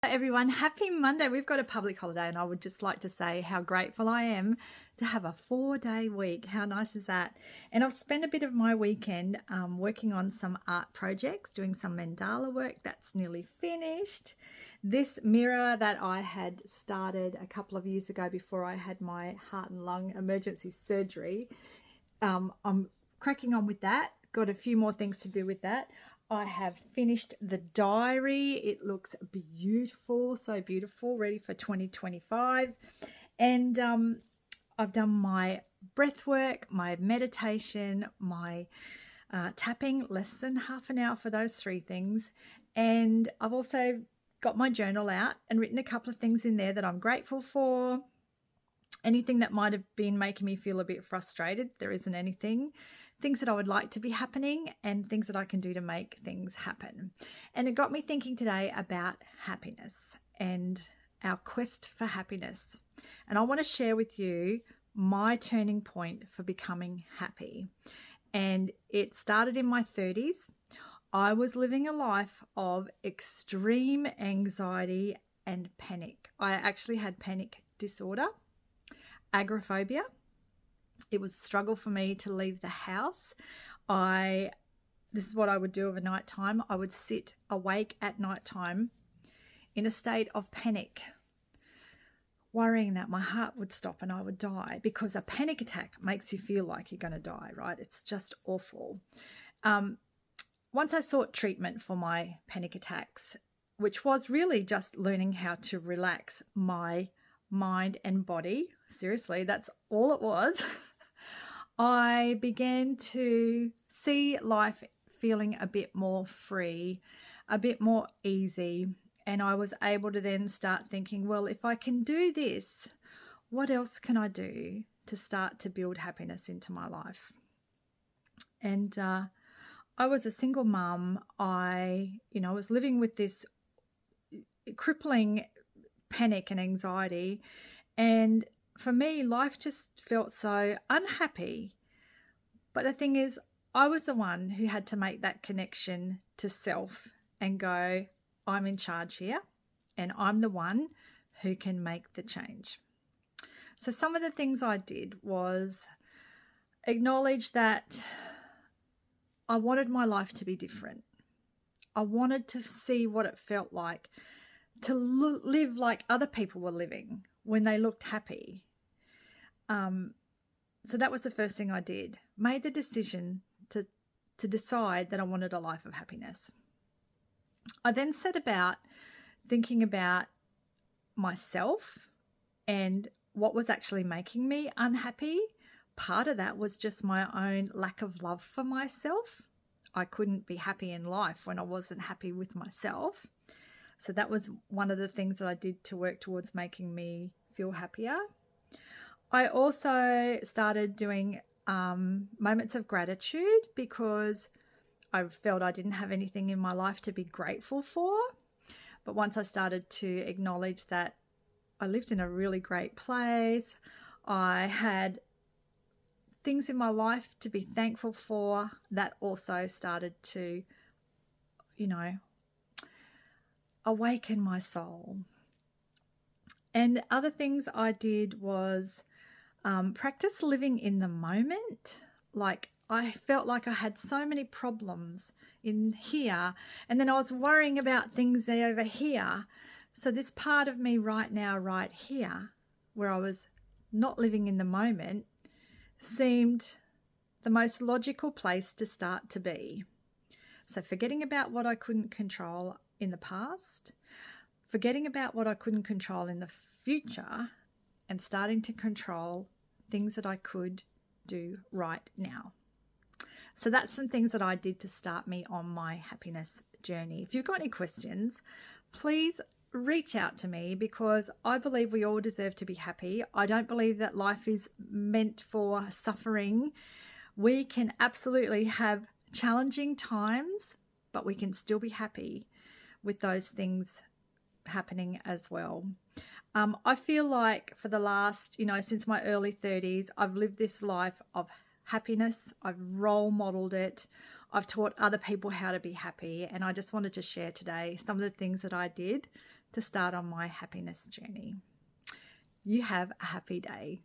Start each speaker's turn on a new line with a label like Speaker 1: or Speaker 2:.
Speaker 1: Everyone, happy Monday. We've got a public holiday and I would just like to say how grateful I am to have a 4-day week. How nice is that? And I've spent a bit of my weekend working on some art projects, doing some mandala work that's nearly finished. This mirror that I had started a couple of years ago before I had my heart and lung emergency surgery, I'm cracking on with that. Got a few more things to do with that. I have finished the diary. It looks beautiful, so beautiful, ready for 2025. And I've done my breath work, my meditation, my tapping, less than half an hour for those 3 things. And I've also got my journal out and written a couple of things in there that I'm grateful for. Anything that might have been making me feel a bit frustrated, there isn't anything. Things that I would like to be happening and things that I can do to make things happen. And it got me thinking today about happiness and our quest for happiness. And I want to share with you my turning point for becoming happy. And it started in my 30s. I was living a life of extreme anxiety and panic. I actually had panic disorder, agoraphobia. It was a struggle for me to leave the house. This is what I would do of a night time. I would sit awake at night time in a state of panic, worrying that my heart would stop and I would die, because a panic attack makes you feel like you're going to die, right? It's just awful. Once I sought treatment for my panic attacks, which was really just learning how to relax my mind and body, seriously, that's all it was. I began to see life feeling a bit more free, a bit more easy, and I was able to then start thinking, well, if I can do this, what else can I do to start to build happiness into my life? And I was a single mum. I was living with this crippling panic and anxiety, and for me, life just felt so unhappy. But the thing is, I was the one who had to make that connection to self and go, I'm in charge here and I'm the one who can make the change. So some of the things I did was acknowledge that I wanted my life to be different. I wanted to see what it felt like to live like other people were living when they looked happy. So that was the first thing I did. Made the decision to decide that I wanted a life of happiness. I then set about thinking about myself and what was actually making me unhappy. Part of that was just my own lack of love for myself. I couldn't be happy in life when I wasn't happy with myself. So that was one of the things that I did to work towards making me feel happier. I also started doing moments of gratitude because I felt I didn't have anything in my life to be grateful for. But once I started to acknowledge that I lived in a really great place, I had things in my life to be thankful for, that also started to, awaken my soul. And other things I did was practice living in the moment. Like, I felt like I had so many problems in here, and then I was worrying about things over here. So this part of me right now, right here, where I was not living in the moment, seemed the most logical place to start to be. So forgetting about what I couldn't control in the past, forgetting about what I couldn't control in the future, and starting to control things that I could do right now. So that's some things that I did to start me on my happiness journey. If you've got any questions, please reach out to me, because I believe we all deserve to be happy. I don't believe that life is meant for suffering. We can absolutely have challenging times, but we can still be happy with those things happening as well. I feel like for the last, since my early 30s, I've lived this life of happiness. I've role modeled it. I've taught other people how to be happy. And I just wanted to share today some of the things that I did to start on my happiness journey. You have a happy day.